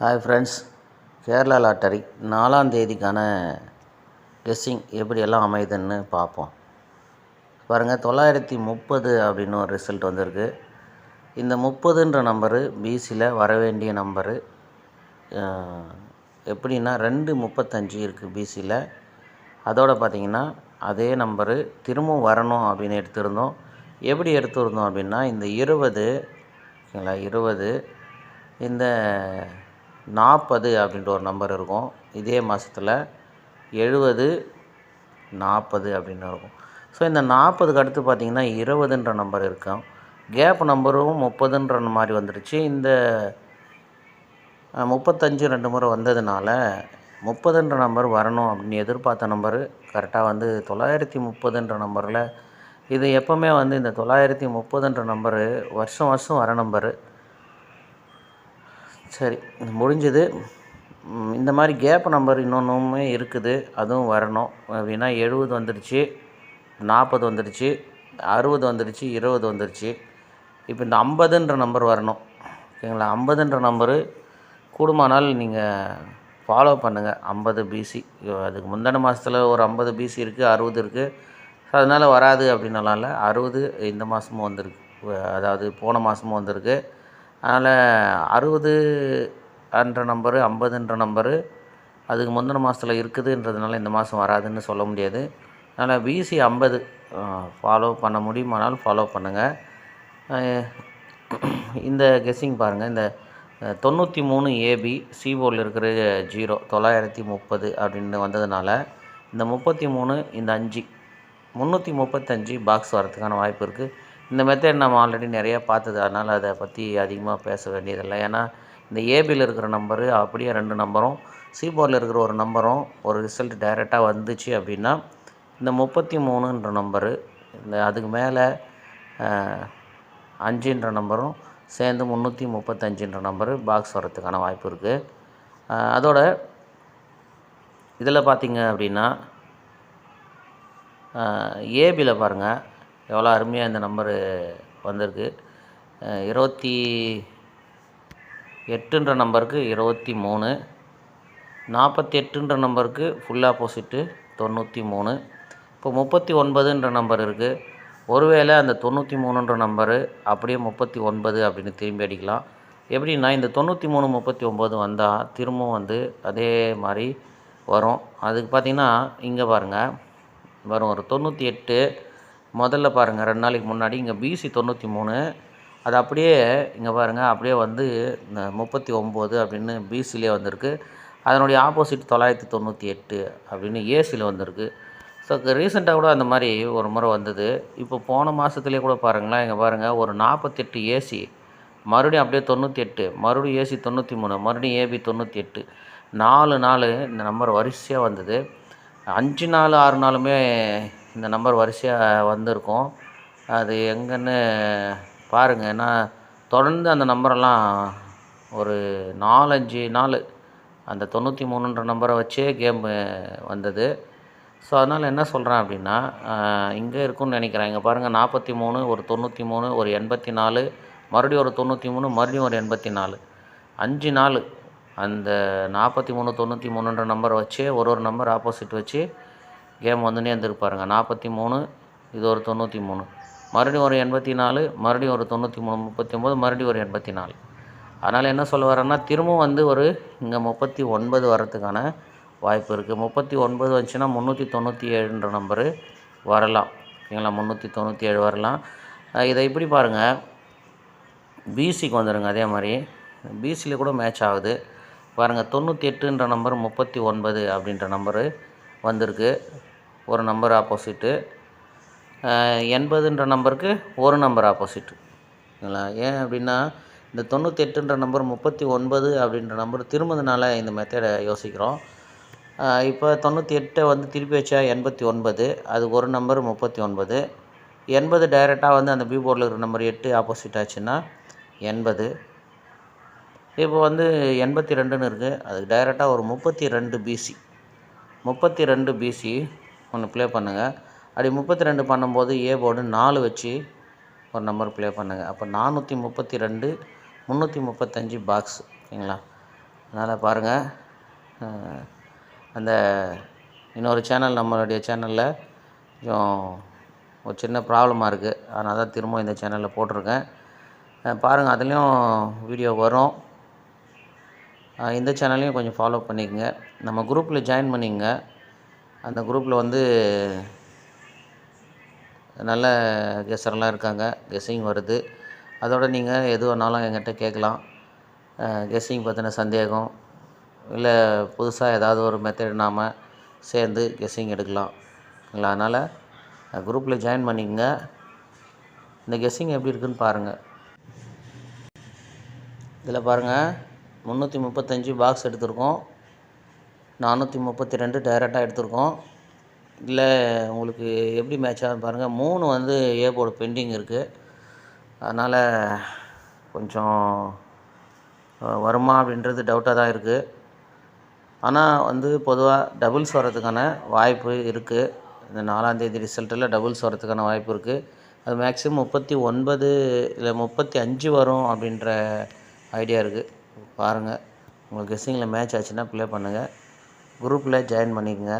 Hi friends, Kerala lottery 4ஆம் தேதிக்கான guessing எப்படியெல்லாம் அமையுதுன்னு பார்ப்போம். பாருங்கள், 930 அப்படின்னு ஒரு ரிசல்ட் வந்திருக்கு. இந்த 30ன்ற நம்பரு பிசியில் வர வேண்டிய நம்பரு. எப்படின்னா 235 இருக்குது பிசியில். அதோடு பார்த்திங்கன்னா அதே நம்பரு திரும்பவும் வரணும் அப்படின்னு எடுத்திருந்தோம். எப்படி எடுத்துருந்தோம் அப்படின்னா, இந்த 20 ஓகேங்களா, 20 இந்த 40 அப்படின்ற ஒரு நம்பர் இருக்கும். இதே மாதத்தில் 70 40 அப்படின்னு இருக்கும். ஸோ இந்த 40க்கு அடுத்து பார்த்திங்கன்னா 20ன்ற நம்பர் இருக்கும். கேப் நம்பரும் 30ன்ற மாதிரி வந்துடுச்சு. இந்த 35 2 முறை வந்ததுனால 30ன்ற நம்பர் வரணும் அப்படின்னு எதிர்பார்த்த நம்பரு கரெக்டாக வந்து 930ன்ற நம்பரில். இது எப்போவுமே வந்து இந்த 930ன்ற நம்பரு வருஷம் வருஷம் வர நம்பரு. சரி, முடிஞ்சது. இந்த மாதிரி கேப் நம்பர் இன்னொன்றுமே இருக்குது, அதுவும் வரணும். அப்படின்னா 70 வந்துடுச்சு, 40 வந்துடுச்சு, 60 வந்துடுச்சு, 20 வந்துடுச்சு. இப்போ இந்த 50ன்ற நம்பர் வரணும். ஓகேங்களா, 50ன்ற நம்பரு கூடுமானால் நீங்கள் ஃபாலோ பண்ணுங்கள். 50 பிசி அதுக்கு முந்தின மாதத்தில் ஒரு 50 பிசி இருக்குது, 60 இருக்குது. ஸோ அதனால் வராது அப்படின்னால 60 இந்த மாதமும் வந்திருக்கு, அதாவது போன மாதமும் வந்திருக்கு. அதனால் 60ன்ற நம்பரு 50ன்ற நம்பரு அதுக்கு முந்தின மாதத்தில் இருக்குதுன்றதுனால இந்த மாதம் வராதுன்னு சொல்ல முடியாது. அதனால் பிசி 50 ஃபாலோ பண்ண முடியுமானால் ஃபாலோ பண்ணுங்கள். இந்த கெஸ்ஸிங் பாருங்கள், இந்த 93 ஏபி சி போர்டில் இருக்கிற 0 930 அப்படின்னு வந்ததுனால இந்த 33 இந்த 5 335 பாக்ஸ் வரதுக்கான வாய்ப்பு இருக்குது. இந்த மெத்தட் நம்ம ஆல்ரெடி நிறையா பார்த்தது, அதனால் அதை பற்றி அதிகமாக பேச வேண்டியதில்லை. ஏன்னா இந்த ஏபியில் இருக்கிற நம்பரு அப்படியே 2 நம்பரும் சி போர்டில் இருக்கிற ஒரு நம்பரும் ஒரு ரிசல்ட் டைரெக்டாக வந்துச்சு அப்படின்னா இந்த 33ன்ற நம்பரு இந்த அதுக்கு மேலே 5ன்ற நம்பரும் சேர்ந்து 335ன்ற நம்பரு பாக்ஸ் வரத்துக்கான வாய்ப்பு இருக்குது. அதோட இதில் பார்த்திங்க அப்படின்னா ஏபியில் பாருங்கள் எவ்வளோ அருமையாக இந்த நம்பரு வந்திருக்கு. 28ன்ற நம்பருக்கு 23, 48ன்ற நம்பருக்கு ஃபுல் ஆப்போசிட்டு 93. இப்போ 39ன்ற நம்பர் இருக்குது. ஒருவேளை அந்த 93ன்ற நம்பரு அப்படியே 39 அப்படின்னு திரும்பி அடிக்கலாம். எப்படின்னா இந்த 93 39 வந்தால் திரும்பவும் வந்து அதே மாதிரி வரும். அதுக்கு பார்த்திங்கன்னா இங்கே பாருங்கள் வரும் ஒரு 98. முதல்ல பாருங்கள் 2 நாளைக்கு முன்னாடி இங்கே பிசி 93, அது அப்படியே இங்கே பாருங்கள் அப்படியே வந்து இந்த 39 அப்படின்னு பிசிலே வந்திருக்கு. அதனுடைய ஆப்போசிட் 998 அப்படின்னு ஏசியில் வந்திருக்கு. ஸோ ரீசெண்டாக கூட அந்த மாதிரி ஒரு முறை வந்தது. இப்போ போன மாதத்துலேயே கூட பாருங்களேன், இங்கே பாருங்கள் ஒரு 48 ஏசி, மறுபடியும் அப்படியே 98, மறுபடியும் ஏசி 93, மறுபடியும் ஏபி 98. 4 நாள் இந்த நம்பர் வரிசையாக வந்தது. 5 நாள் 6 நாளுமே இந்த நம்பர் வரிசையாக வந்திருக்கும். அது எங்கன்னு பாருங்கள். ஏன்னா தொடர்ந்து அந்த நம்பரெல்லாம் ஒரு 4-5 நாள் அந்த 93ன்ற நம்பரை வச்சே கேம் வந்தது. ஸோ அதனால் என்ன சொல்கிறேன் அப்படின்னா, இங்கே இருக்குன்னு நினைக்கிறேன். இங்கே பாருங்கள் 43, ஒரு 93, ஒரு 84, மறுபடியும் ஒரு 93, மறுபடியும் ஒரு 84. 5 நாள் அந்த 43 93ன்ற நம்பரை வச்சு ஒரு நம்பர் ஆப்போசிட் வச்சு கேம் வந்துனே இருந்திருப்பாருங்க. 43, இது ஒரு 93, மறுபடியும் ஒரு 84, மறுபடியும் ஒரு 93, 39, மறுபடியும் ஒரு 84. அதனால் என்ன சொல்ல வரேன்னா, திரும்பவும் வந்து ஒரு இங்கே 39 வரத்துக்கான வாய்ப்பு இருக்குது. 39 வந்துச்சுன்னா 397ன்ற நம்பரு வரலாம். ஓகேங்களா, 397 வரலாம். இதை இப்படி பாருங்கள், பிசிக்கு வந்துடுங்க. அதே மாதிரி பிசியில் கூட மேட்ச் ஆகுது பாருங்கள். 98ன்ற நம்பர் 39 அப்படின்ற நம்பரு வந்திருக்கு, ஒரு நம்பர் ஆப்போசிட்டு. 80ன்ற நம்பருக்கு ஒரு நம்பர் ஆப்போசிட்டு. ஓகேங்களா, ஏன் அப்படின்னா இந்த 98ன்ற நம்பர் 39 அப்படின்ற நம்பர் திரும்புறதுனால இந்த மெத்தடை யோசிக்கிறோம். இப்போ 98 வந்து திருப்பி வச்சா 89, அதுக்கு ஒரு நம்பர் 39. 80 டைரெக்டாக வந்து அந்த பி போர்டில் இருக்கிற நம்பர் 8 ஆப்போசிட் ஆச்சுன்னா 80. இப்போ வந்து 82ன்னு இருக்குது, அதுக்கு டைரெக்டாக ஒரு 32 பிசி 32 பிசி ஒன்று ப்ளே பண்ணுங்கள். அப்படி 32 பண்ணும்போது ஏ போர்டு 4 வச்சு ஒரு நம்பர் ப்ளே பண்ணுங்கள். அப்போ 432 335 பாக்ஸ். ஓகேங்களா, அதனால் பாருங்கள். அந்த இன்னொரு சேனல் நம்மளுடைய சேனலில் கொஞ்சம் ஒரு சின்ன ப்ராப்ளமாக இருக்குது. அதனால தான் திரும்ப இந்த சேனலில் போட்டிருக்கேன். பாருங்கள், அதுலேயும் வீடியோ வரும். இந்த சேனலையும் கொஞ்சம் ஃபாலோ பண்ணிக்கங்க. நம்ம குரூப்பில் ஜாயின் பண்ணிக்கங்க. அந்த குரூப்பில் வந்து நல்ல கெஸ்ஸர்லாம் இருக்காங்க, கெஸ்ஸிங் வருது. அதோட நீங்கள் எது வேணாலும் என்கிட்ட கேட்கலாம். கெஸ்ஸிங் பற்றின சந்தேகம், இல்லை புதுசாக ஏதாவது ஒரு மெத்தட் நாம் சேர்ந்து கெஸ்ஸிங் எடுக்கலாம். இல்லை, அதனால் குரூப்பில் ஜாயின் பண்ணிக்கங்க. இந்த கெஸ்ஸிங் எப்படி இருக்குதுன்னு பாருங்கள். இதில் பாருங்கள், 335 பாக்ஸ் எடுத்திருக்கோம், 432 டைரெக்டாக எடுத்திருக்கோம். இல்லை உங்களுக்கு எப்படி மேட்ச் ஆகுதுன்னு பாருங்கள். 3 வந்து ஏ போர்டு பெண்டிங் இருக்குது. அதனால் கொஞ்சம் வருமா அப்படின்றது டவுட்டாக தான் இருக்குது. ஆனால் வந்து பொதுவாக டபுள்ஸ் வரதுக்கான வாய்ப்பு இருக்குது. இந்த 4ஆம் தேதி ரிசல்ட்டில் டபுள்ஸ் வரதுக்கான வாய்ப்பு இருக்குது. அது மேக்ஸிமம் 39 இல்லை 35 வரும் அப்படின்ற ஐடியா இருக்குது. பாருங்கள், உங்களுக்கு கெஸ்ஸிங்கில் மேட்ச் ஆச்சுன்னா ப்ளே பண்ணுங்கள். குரூப்பில் ஜாயின் பண்ணிக்கங்க.